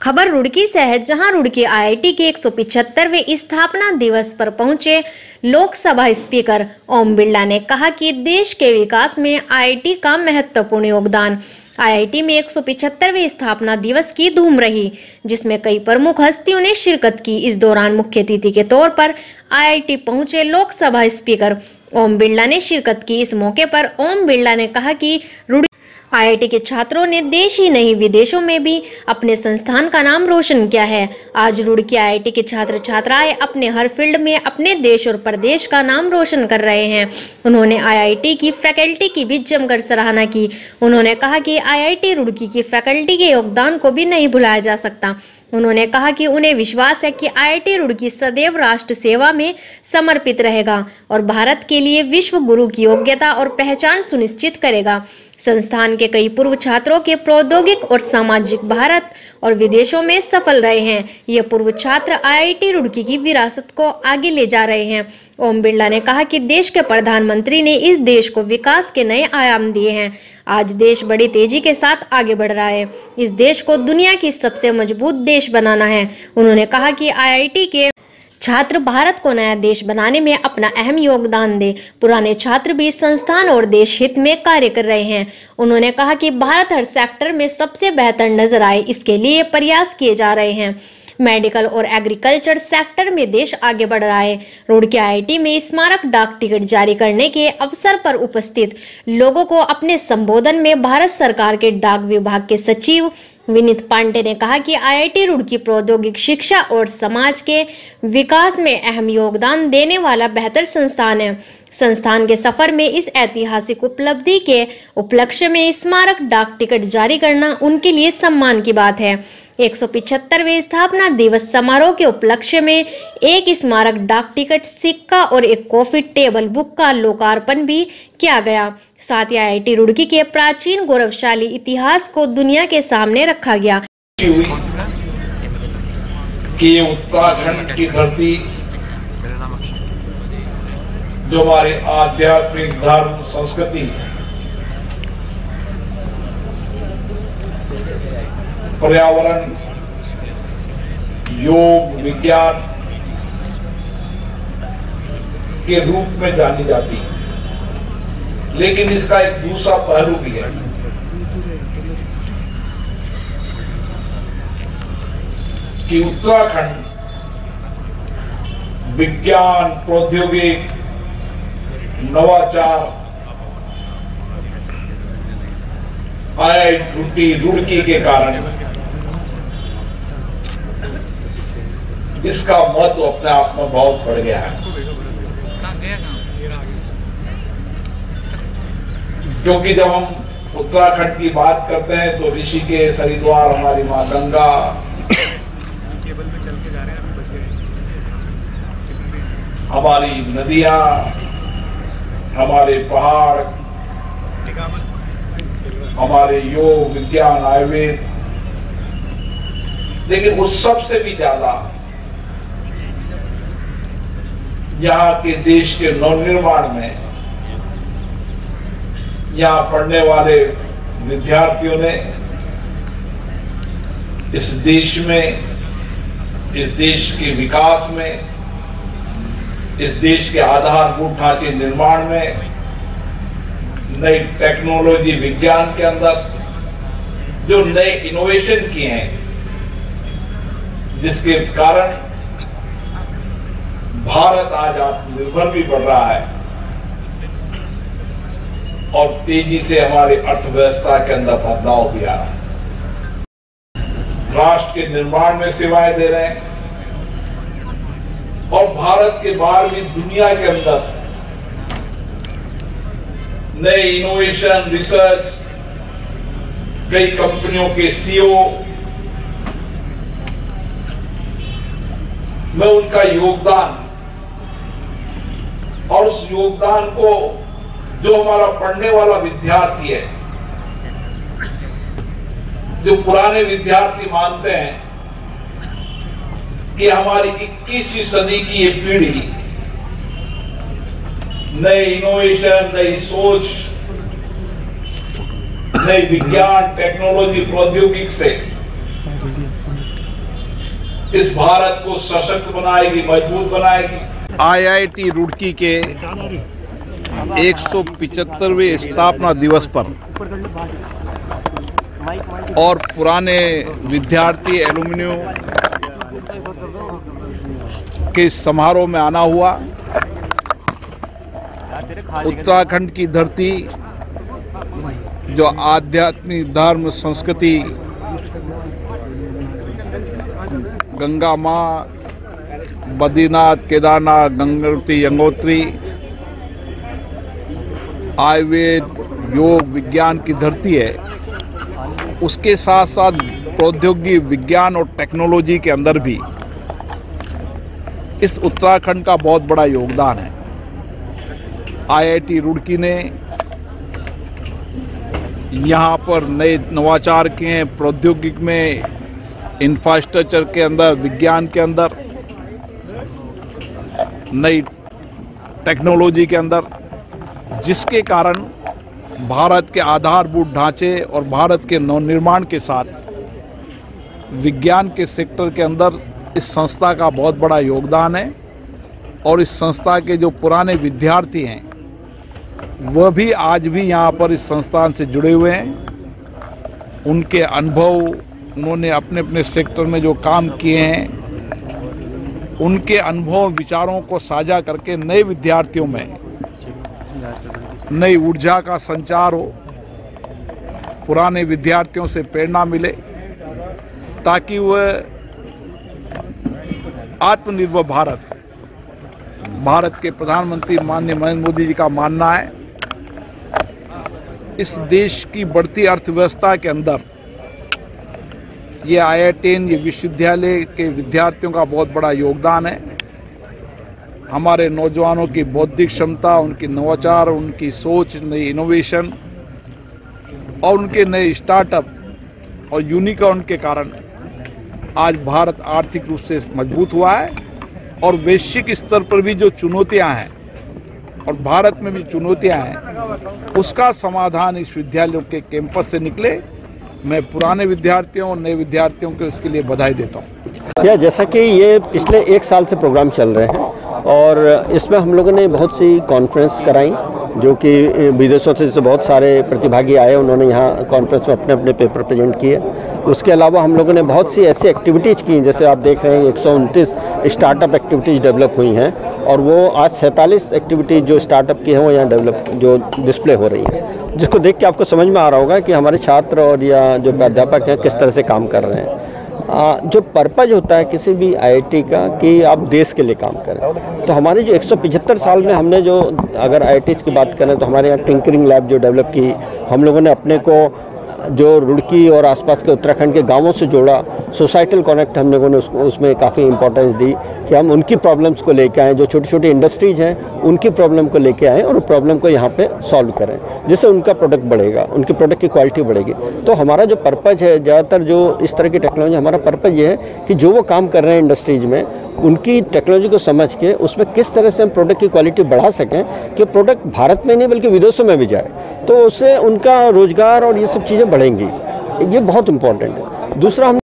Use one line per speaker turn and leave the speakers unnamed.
खबर रुड़की से है, जहां रुड़की आईआईटी के 175वें स्थापना दिवस पर पहुंचे लोकसभा स्पीकर ओम बिरला ने कहा कि देश के विकास में आईआईटी का महत्वपूर्ण योगदान। आईआईटी में 175वें स्थापना दिवस की धूम रही, जिसमें कई प्रमुख हस्तियों ने शिरकत की। इस दौरान मुख्य अतिथि के तौर पर आईआईटी पहुंचे लोकसभा स्पीकर ओम बिरला ने शिरकत की। इस मौके पर ओम बिरला ने कहा कि आईआईटी के छात्रों ने देश ही नहीं विदेशों में भी अपने संस्थान का नाम रोशन किया है। आज रुड़की आईआईटी के छात्र छात्राएं अपने हर फील्ड में अपने देश और प्रदेश का नाम रोशन कर रहे हैं। उन्होंने आईआईटी की फैकल्टी की भी जमकर सराहना की। उन्होंने कहा कि आईआईटी रुड़की की फैकल्टी के योगदान को भी नहीं भुलाया जा सकता। उन्होंने कहा कि उन्हें विश्वास है कि आईआईटी रुड़की सदैव राष्ट्र सेवा में समर्पित रहेगा और भारत के लिए विश्व गुरु की योग्यता और पहचान सुनिश्चित करेगा। संस्थान के कई पूर्व छात्रों के प्रौद्योगिक और सामाजिक भारत और विदेशों में सफल रहे हैं। ये पूर्व छात्र आईआईटी रुड़की की विरासत को आगे ले जा रहे हैं। ओम बिरला ने कहा कि देश के प्रधानमंत्री ने इस देश को विकास के नए आयाम दिए हैं। आज देश बड़ी तेजी के साथ आगे बढ़ रहा है। इस देश को दुनिया की सबसे मजबूत देश बनाना है। उन्होंने कहा कि आईआईटी के छात्र भारत को नया देश बनाने में अपना अहम योगदान दे। पुराने छात्र भी संस्थान और देश हित में कार्य कर रहे हैं। उन्होंने कहा कि भारत हर सेक्टर में सबसे बेहतर नजर आए, इसके लिए प्रयास किए जा रहे हैं। मेडिकल और एग्रीकल्चर सेक्टर में देश आगे बढ़ रहा है। रुड़की आईआईटी में स्मारक डाक टिकट जारी करने के अवसर पर उपस्थित लोगों को अपने संबोधन में भारत सरकार के डाक विभाग के सचिव विनीत पांडे ने कहा कि आईआईटी रुड़की प्रौद्योगिक शिक्षा और समाज के विकास में अहम योगदान देने वाला बेहतर संस्थान है। संस्थान के सफर में इस ऐतिहासिक उपलब्धि के उपलक्ष्य में स्मारक डाक टिकट जारी करना उनके लिए सम्मान की बात है। 175वें स्थापना दिवस समारोह के उपलक्ष्य में एक स्मारक डाक टिकट, सिक्का और एक कॉफी टेबल बुक का लोकार्पण भी किया गया। साथ ही आईआईटी रुड़की के प्राचीन गौरवशाली इतिहास को दुनिया के सामने रखा गया।
कि ये उत्तराखंड की धरती जो हमारे आध्यात्मिक धर्म संस्कृति पर्यावरण योग विज्ञान के रूप में जानी जाती है, लेकिन इसका एक दूसरा पहलू भी है कि उत्तराखंड विज्ञान प्रौद्योगिक नवाचार आईआईटी रुड़की के कारण इसका महत्व अपने आप में बहुत बढ़ गया है। क्योंकि जब हम उत्तराखंड की बात करते हैं तो ऋषिकेश, हरिद्वार, हमारी मां गंगा, हमारी नदियां, हमारे पहाड़, हमारे योग विज्ञान आयुर्वेद, लेकिन उस सब से भी ज्यादा यहाँ के देश के नवनिर्माण में यहाँ पढ़ने वाले विद्यार्थियों ने इस देश में, इस देश के विकास में, इस देश के आधारभूत ढांचे निर्माण में, नई टेक्नोलॉजी विज्ञान के अंदर जो नए इनोवेशन किए हैं, जिसके कारण भारत आज आत्मनिर्भर भी बढ़ रहा है और तेजी से हमारी अर्थव्यवस्था के अंदर बदलाव भी आ रहा है। राष्ट्र के निर्माण में सेवाएं दे रहे हैं और भारत के बाहर भी दुनिया के अंदर नए इनोवेशन रिसर्च, कई कंपनियों के सीईओ में उनका योगदान और उस योगदान को जो हमारा पढ़ने वाला विद्यार्थी है, जो पुराने विद्यार्थी मानते हैं कि हमारी 21वीं सदी की ये पीढ़ी नए इनोवेशन, नई सोच, नई विज्ञान टेक्नोलॉजी प्रौद्योगिकी से इस भारत को सशक्त बनाएगी, मजबूत बनाएगी।
IIT रुड़की के 175वें स्थापना दिवस पर और पुराने विद्यार्थी एलुमनी के समारोह में आना हुआ। उत्तराखंड की धरती जो आध्यात्मिक धर्म संस्कृति, गंगा माँ, बद्रीनाथ, केदारनाथ, गंगोत्री, यमुनोत्री, आयुर्वेद, योग, विज्ञान की धरती है, उसके साथ साथ प्रौद्योगिकी, विज्ञान और टेक्नोलॉजी के अंदर भी इस उत्तराखंड का बहुत बड़ा योगदान है। IIT रुड़की ने यहाँ पर नए नवाचार किए हैं, प्रौद्योगिकी में, इंफ्रास्ट्रक्चर के अंदर, विज्ञान के अंदर, नई टेक्नोलॉजी के अंदर, जिसके कारण भारत के आधारभूत ढांचे और भारत के नवनिर्माण के साथ विज्ञान के सेक्टर के अंदर इस संस्था का बहुत बड़ा योगदान है। और इस संस्था के जो पुराने विद्यार्थी हैं वह भी आज भी यहाँ पर इस संस्थान से जुड़े हुए हैं। उनके अनुभव, उन्होंने अपने अपने सेक्टर में जो काम किए हैं, उनके अनुभव, विचारों को साझा करके नए विद्यार्थियों में नई ऊर्जा का संचार हो, पुराने विद्यार्थियों से प्रेरणा मिले, ताकि वह आत्मनिर्भर भारत के प्रधानमंत्री माननीय नरेंद्र मोदी जी का मानना है, इस देश की बढ़ती अर्थव्यवस्था के अंदर ये IIT, ये विश्वविद्यालय के विद्यार्थियों का बहुत बड़ा योगदान है। हमारे नौजवानों की बौद्धिक क्षमता, उनकी नवाचार, उनकी सोच, नई इनोवेशन और उनके नए स्टार्टअप और यूनिकॉर्न के कारण आज भारत आर्थिक रूप से मजबूत हुआ है। और वैश्विक स्तर पर भी जो चुनौतियां हैं और भारत में भी चुनौतियां हैं, उसका समाधान इस विद्यालयों के कैंपस से निकले। मैं पुराने विद्यार्थियों और नए विद्यार्थियों को इसके लिए बधाई देता हूँ।
जैसा कि ये पिछले 1 साल से प्रोग्राम चल रहे हैं और इसमें हम लोगों ने बहुत सी कॉन्फ्रेंस कराई, जो कि विदेशों से बहुत सारे प्रतिभागी आए, उन्होंने यहाँ कॉन्फ्रेंस में अपने अपने पेपर प्रेजेंट किए। उसके अलावा हम लोगों ने बहुत सी ऐसी एक्टिविटीज़ की, जैसे आप देख रहे हैं 129 स्टार्टअप एक्टिविटीज़ डेवलप हुई हैं और वो आज 47 एक्टिविटीज़ जो स्टार्टअप की हैं वो यहाँ डेवलप जो डिस्प्ले हो रही है, जिसको देख के आपको समझ में आ रहा होगा कि हमारे छात्र और या जो प्राध्यापक हैं किस तरह से काम कर रहे हैं। जो पर्पज होता है किसी भी IIT का कि आप देश के लिए काम करें, तो हमारे जो 175 साल में हमने जो, अगर IITs की बात करें तो हमारे यहाँ टिंकरिंग लैब जो डेवलप की, हम लोगों ने अपने को जो रुड़की और आसपास के उत्तराखंड के गांवों से जोड़ा, सोसाइटल कनेक्ट हम लोगों ने उसमें काफ़ी इंपॉर्टेंस दी कि हम उनकी प्रॉब्लम्स को लेके आएँ, जो छोटी छोटी इंडस्ट्रीज हैं उनकी प्रॉब्लम को लेके आएँ और प्रॉब्लम को यहाँ पे सॉल्व करें, जिससे उनका प्रोडक्ट बढ़ेगा, उनके प्रोडक्ट की क्वालिटी बढ़ेगी। तो हमारा जो पर्पज है, ज़्यादातर जो इस तरह की टेक्नोलॉजी, हमारा पर्पज ये है कि जो वो काम कर रहे हैं इंडस्ट्रीज में, उनकी टेक्नोलॉजी को समझ के उसमें किस तरह से हम प्रोडक्ट की क्वालिटी बढ़ा सकें कि प्रोडक्ट भारत में नहीं बल्कि विदेशों में भी जाए, तो उससे उनका रोजगार और ये सब चीज़ें बढ़ेंगी। ये बहुत इंपॉर्टेंट है। दूसरा, हम